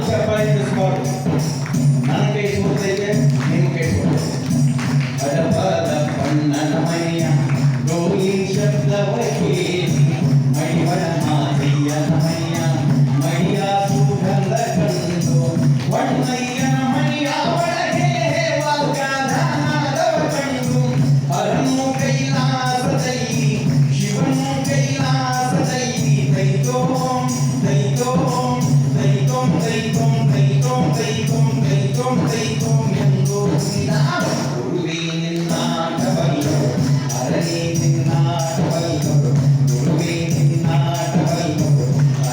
ಚಪಾಯಿಸಬಾರ್ದು. ನನ್ನ ಕೈ ಸೋತೈತೆ, ನಿಮ್ಮ ಕೈ ಸೋತೈತೆ. ಅದಪದ ಬಣ್ಣನ ಮೈಯ ಗೋಲಿ ಶಬ್ದವ ಕೇಳಿ ಮೈವನ ಮಾತೆಯನ ಮೈಯ ಮೈಯ ಸುಗಂಧ ಕಂಡು ವಣ್ಣಯ್ಯನ ಮೈಯ ಒಳಗೆ ವಾಗ್ದಾನದವ ಕಂಡು ಹರನು ಕೈಲಾಸದೈ ಶಿವನು ಕೈಲಾಸದೈ ದೈತೋಂ ದೈತೋಂ ದೈತೋಂ ದೈತೋಂ ದೈತೋಂ ದೈತೋಂ ದೈತೋಂ ದೈತೋಂ ಎಂದು ಗುರುವೇ ನಿನ್ನಾಟವಲ್ಲ ಅರಣಿ ನಿನ್ನಾಟವಲ್ಲ ಗುರುವೇ ನಿನ್ನಾಟವಲ್ಲ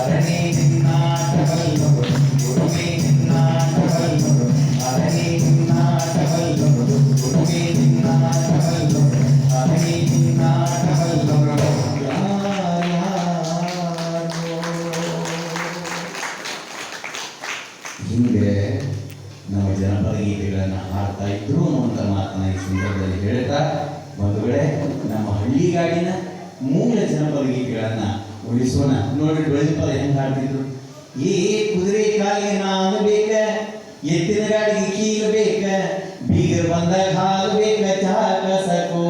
ಅರಣಿ ನಿನ್ನಾಟವಲ್ಲ ಗುರುವೇ ನಿನ್ನಾಟವಲ್ಲ ಅರಣಿ ನಿನ್ನಾಟವಲ್ಲ ಗುರುವೇ ನಿನ್ನಾಟವಲ್ಲ ಅರಣಿ ನಿನ್ನಾಟವಲ್ಲ. ಹಿಂದೆ ನಮ್ಮ ಜನಪದ ಗೀತೆಗಳನ್ನು ಹಾಡ್ತಾ ಇದ್ರು ಅನ್ನುವಂಥ ಮಾತನ್ನ ಈ ಸಂದರ್ಭದಲ್ಲಿ ಹೇಳ್ತಾ ಬಂಧುಗಳೇ, ನಮ್ಮ ಹಳ್ಳಿಗಾಡಿನ ಮೂಲ ಜನಪದ ಗೀತೆಗಳನ್ನು ಉಳಿಸೋಣ. ನೋಡಿ ಬೆಳೆದ ಹೆಂಗೆ ಹಾಡ್ತಿದ್ರು. ಈ ಕುದುರೆ ಕಾಲಿಗೆ ನಾನು ಬೇಕ, ಎತ್ತಿನ ಗಾಡಿಗೆ ಕೀಲು ಬೇಕ, ಬೀಗರ್ ಬಂದಾಗ ಹಾಲು ಬೇಕ, ಚಹಾ ಕಸಕು,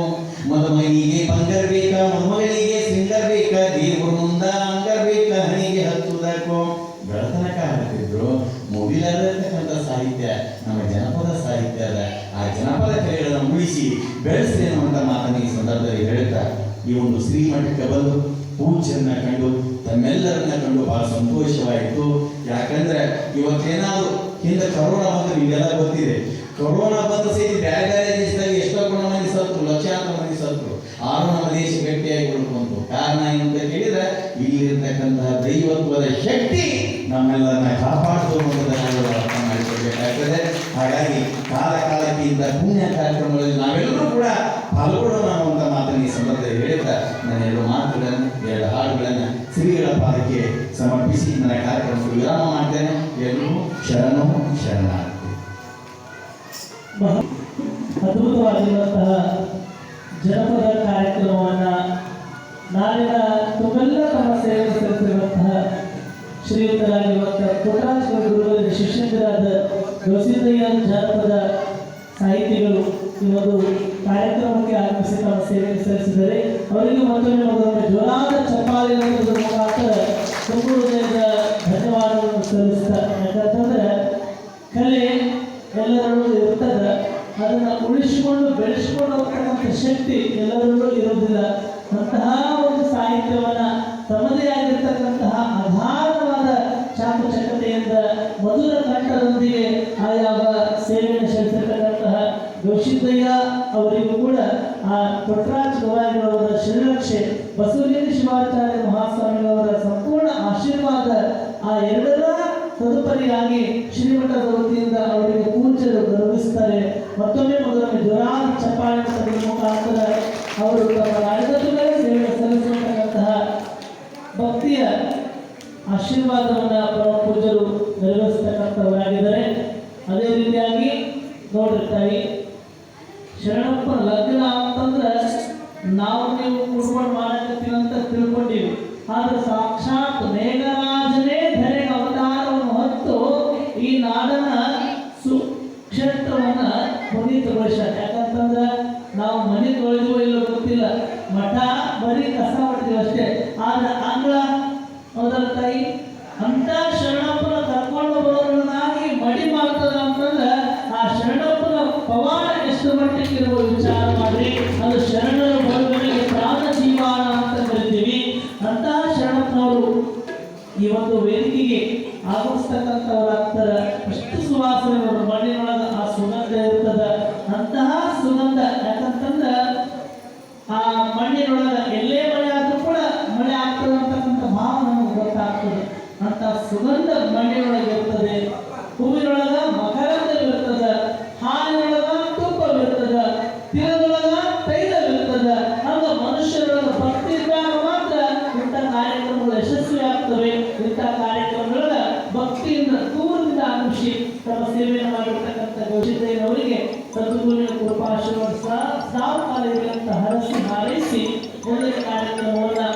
ಮದುಮಗಿಗೆ ಬಂಗರ್ ಬೇಕ, ಮದುಮಗಳಿಗೆ ಸಿಂಗರ್ ಬೇಕ, ದೇವ್ರ ಮುಂದ ಅಂಗರ್ ಬೇಕ, ಹಣಿಗೆ ಹತ್ತುದಕ್ಕೋ ಬೆಳತನಕ ಹಾಡ್ತಿದ್ರು. ಮುಗಿಲಾರತಕ್ಕಂಥ ಸಾಹಿತ್ಯ ನಮ್ಮ ಜನಪದ ಸಾಹಿತ್ಯ ಅದ. ಆ ಜನಪದ ಕಲೆಗಳನ್ನು ಉಳಿಸಿ ಬೆಳೆಸಿ ಅನ್ನುವಂಥ ಮಾತನ್ನು ಈ ಸಂದರ್ಭದಲ್ಲಿ ಹೇಳ್ತಾ ಈ ಒಂದು ಶ್ರೀಮಠಕ್ಕೆ ಬಂದು ಪೂಜ್ಯರನ್ನ ಕಂಡು ತಮ್ಮೆಲ್ಲರನ್ನ ಕಂಡು ಬಹಳ ಸಂತೋಷವಾಯಿತು. ಯಾಕಂದ್ರೆ ಇವತ್ತೇನಾದ್ರು ಹಿಂದೆ ಕರೋನಾ ಬಂದ್ರೆ ನಿಮಗೆಲ್ಲ ಗೊತ್ತಿದೆ. ಕೊರೋನಾ ಬಂದ ಸಹಿತ ಬೇರೆ ಬೇರೆ ದೇಶದಾಗ ಎಷ್ಟೋ ಮಂದಿ ಸತ್ರು, ಲಕ್ಷಾಂತರ ಮಂದಿ ಸತ್ರು. ಆರು ನಮ್ಮ ದೇಶ ಗಟ್ಟಿಯಾಗಿ ಉಳ್ಕೊಂತು. ಕಾರಣ ಏನಂತ ಕೇಳಿದ್ರೆ ಇಲ್ಲಿರ್ತಕ್ಕಂತಹ ದೈವತ್ವದ ಶಕ್ತಿ ನಮ್ಮೆಲ್ಲರನ್ನ ಕಾಪಾಡಿತು ಅನ್ನೋದನ್ನು ಅರ್ಥ ಮಾಡಿಕೊಳ್ಬೇಕಾಗ್ತದೆ. ಹಾಗಾಗಿ ಕಾಲಕ್ಕಿಂತ ಪುಣ್ಯ ಕಾರ್ಯಕ್ರಮಗಳಲ್ಲಿ ನಾವೆಲ್ಲರೂ ಕೂಡ ಪಾಲ್ಗೊಳ್ಳೋಣ ಅನ್ನುವಂಥ ಮಾತನ್ನು ಈ ಸಂದರ್ಭದಲ್ಲಿ ಹೇಳ್ತಾ ನನ್ನ ಎರಡು ಮಾತುಗಳನ್ನು, ಎರಡು ಹಾಡುಗಳನ್ನು ಶ್ರೀಗಳ ಪಾದಕ್ಕೆ ಸಮರ್ಪಿಸಿ ನನ್ನ ಕಾರ್ಯಕ್ರಮಕ್ಕೆ ವಿರಾಮ ಮಾಡ್ತೇನೆ. ಎಲ್ಲರೂ ಶರಣು ಶರಣಾರ್ಥಿ. ಅದ್ಭುತವಾಗಿರುವಂತಹ ಜನಪದ ಕಾರ್ಯಕ್ರಮವನ್ನು ನಾಡಿನ ತುಂಬೆಲ್ಲ ತಮ್ಮ ಸೇವೆ ಸಲ್ಲಿಸಿರುವಂತಹ ಶ್ರೀಯುತರಾಗಿರುವಂತಹ ಪುಟ್ಟರಾಜ ಗುರುಗಳ ಶಿಷ್ಯರಾದ ಗವಿಸಿದ್ದಯ್ಯ ಜಾನಪದ ಸಾಹಿತಿಗಳು ಈ ಒಂದು ಕಾರ್ಯಕ್ರಮಕ್ಕೆ ಆಗಮಿಸಿ ತಮ್ಮ ಸೇವೆ ಸಲ್ಲಿಸಿದ್ದಾರೆ. ಅವರಿಗೆ ಮತ್ತೊಮ್ಮೆ ಜೋರಾದ ಚಪ್ಪಾಳೆ ಮುಖಾಂತರ ತುಂಬ ಹೃದಯದ ಧನ್ಯವಾದಗಳನ್ನು ಸಲ್ಲಿಸ್ತಾ, ಯಾಕಂತಂದ್ರೆ ಕಲೆ ಎಲ್ಲರಲ್ಲೂ ಇರ್ತದೆ. ಅದನ್ನು ಉಳಿಸಿಕೊಂಡು ಬೆಳೆಸಿಕೊಂಡು ಹೋಗ್ತಕ್ಕಂಥ ಶಕ್ತಿ ಎಲ್ಲರಲ್ಲೂ ಇರೋದಿಲ್ಲ. ಅಂತಹ ಒಂದು ಸಾಹಿತ್ಯವನ್ನು ತಮ್ಮದೇ ಆಗಿರ್ತಕ್ಕಂತಹ ಅಗಾಧವಾದ ಚಾಕುಚಕ್ಯತೆಯಿಂದ ಮೊದಲ ಕಂಠದೊಂದಿಗೆ ಆಯಾವ ಸೇವೆಯನ್ನು ಸಲ್ಲಿಸಿರ್ತಕ್ಕಂತಹ ಗವಿಸಿದ್ದಯ್ಯ ಅವರಿಗೂ ಕೂಡ ಆ ಪುಟ್ಟರಾಜ ಗವಾಯಿಗಳವರ ಶ್ರೀರಕ್ಷೆ, ಬಸವಲಿಂಗ ಶಿವಾಚಾರ್ಯ ಮಹಾಸ್ವಾಮಿಗಳವರ ಸಂಪೂರ್ಣ ಆಶೀರ್ವಾದ ಆ ಎರಡರ ತದುಪರಿಯಾಗಿ ಶ್ರೀಮಠದ ವತಿಯಿಂದ ಅವರಿಗೆ ಪೂಜ್ಯರು ಗೌರವಿಸ್ತಾರೆ. ಮತ್ತೊಮ್ಮೆ ಮೊದಲೊಮ್ಮೆ ಜೋರಾದ ಚಪ್ಪಾಳೆ ಮುಖಾಂತರ ಅವರು ತಮ್ಮ ರಾಜ್ಯದಲ್ಲೇ ಸೇವೆ ಸಲ್ಲಿಸತಕ್ಕಂತಹ ಭಕ್ತಿಯ ಆಶೀರ್ವಾದವನ್ನು ಪರಮ ಪೂಜ್ಯರು ನೆರವೇರಿಸತಕ್ಕಂಥವರಾಗಿದ್ದಾರೆ. ಅದೇ ರೀತಿಯಾಗಿ ನೋಡಿರ್ತಾರೆ, ಶರಣಪ್ಪ ಲಗ್ನ ಅಂತಂದ್ರೆ ನಾವು ನೀವು ಕುರ್ಬಾನ್ ಮಾಡಕತ್ತೀವಿ ಅಂತ ತಿಳ್ಕೊಂಡಿವಿ. ಆದ್ರೆ ಸಾಕ್ಷಾತ್ ಮೇಘರಾಜನೇ ಧರೆಗೆ ಅವತಾರವನ್ನು ಹೊತ್ತು ಈ ನಾಡನ ಸುಕ್ಷೇತ್ರವನ್ನ ಪುನೀತಗೊಳಿಸ. ಯಾಕಂತಂದ್ರೆ ನಾವು ಮನೆ ತೊಳೆದಿವೋ ಇಲ್ಲೋ ಗೊತ್ತಿಲ್ಲ, ಮಠ ಬರೀ ಕಸ ಹೊಡೆದಿವಿ ಅಷ್ಟೇ. ಆದ್ರೆ ಆಂಗ್ಲ ಹೌದರ ತಾಯಿ ಅಂತ ಶರಣಪ್ಪನ ಕರ್ಕೊಂಡು ಬರೋದ್ರನ್ನಾಗಿ ಮಡಿ ಮಾಡ್ತದ ಅಂತಂದ್ರೆ ಆ ಶರಣಪ್ಪನ ಪವಾಡ ಎಷ್ಟು ಮಟ್ಟಿಗೆ ಇರುವ ವಿಚಾರ ಮಾಡ್ರಿ. ಅದು ಶರಣರ ಬರುವವರಿಗೆ ಪ್ರಾಣ ಜೀವಾನ ಅಂತ ಕರಿತೀವಿ. ಅಂತಹ ಶರಣಪ್ಪನವರು ಈ ಒಂದು ವೇದಿಕೆಗೆ ಆಗಮಿಸ್ತಕ್ಕಂಥವರಾಗ್ತಾರೆ. ಅಷ್ಟು ಸುವಾಸನೆ ಮಣ್ಣಿನೊಳಗೆ ಆ ಸುಗಂಧ ಇರ್ತದೆ. ಅಂತಹ ಸುಗಂಧ ಯಾಕಂತಂದ್ರೆ ಆ ಮಣ್ಣಿನೊಳಗೆ ಎಲ್ಲೇ ಮಳೆ ಆದ್ರೂ ಕೂಡ ಮಳೆ ಆಗ್ತದೆ ಅಂತಕ್ಕಂಥ ಭಾವ ನಮಗೆ ಗೊತ್ತಾಗ್ತದೆ. ಅಂತ ಸುಗಂಧ ಮಣ್ಣಿನೊಳಗೆ ಇರ್ತದೆ. ಹೂವಿನೊಳಗ ಮಕರಂದವಿರ್ತದೆ, ಹಾಲಿನೊಳಗ ತುಪ್ಪವಿರ್ತದೆ, ತಿಲದೊಳಗ ತೈಲವಿರ್ತದೆ. ಹಂಗ ಮನುಷ್ಯರೊಳಗ ಭಕ್ತಿ ಇದ್ದಾಗ ಮಾತ್ರ ಇಂಥ ಕಾರ್ಯಕ್ರಮಗಳು ಯಶಸ್ವಿ ಆಗ್ತವೆ. ಇಂಥ ಕಾರ್ಯಕ್ರಮಗಳ ಭಕ್ತಿಯಿಂದ ದೂರದಿಂದ ಆಗಮಿಸಿ ತಮ್ಮ ಸೇವೆಯನ್ನು ಮಾಡಿರ್ತಕ್ಕಂಥ ಗವಿಸಿದ್ದಯ್ಯನವರಿಗೆ ಸದ್ಗುರುವಿನ ಕೃಪಾಶೀರ್ವಾದ ಸಾವು ಕಾಲ ಹರಸಿ ಹಾರೈಸಿ ಮುಂದಿನ ಕಾರ್ಯಕ್ರಮವನ್ನು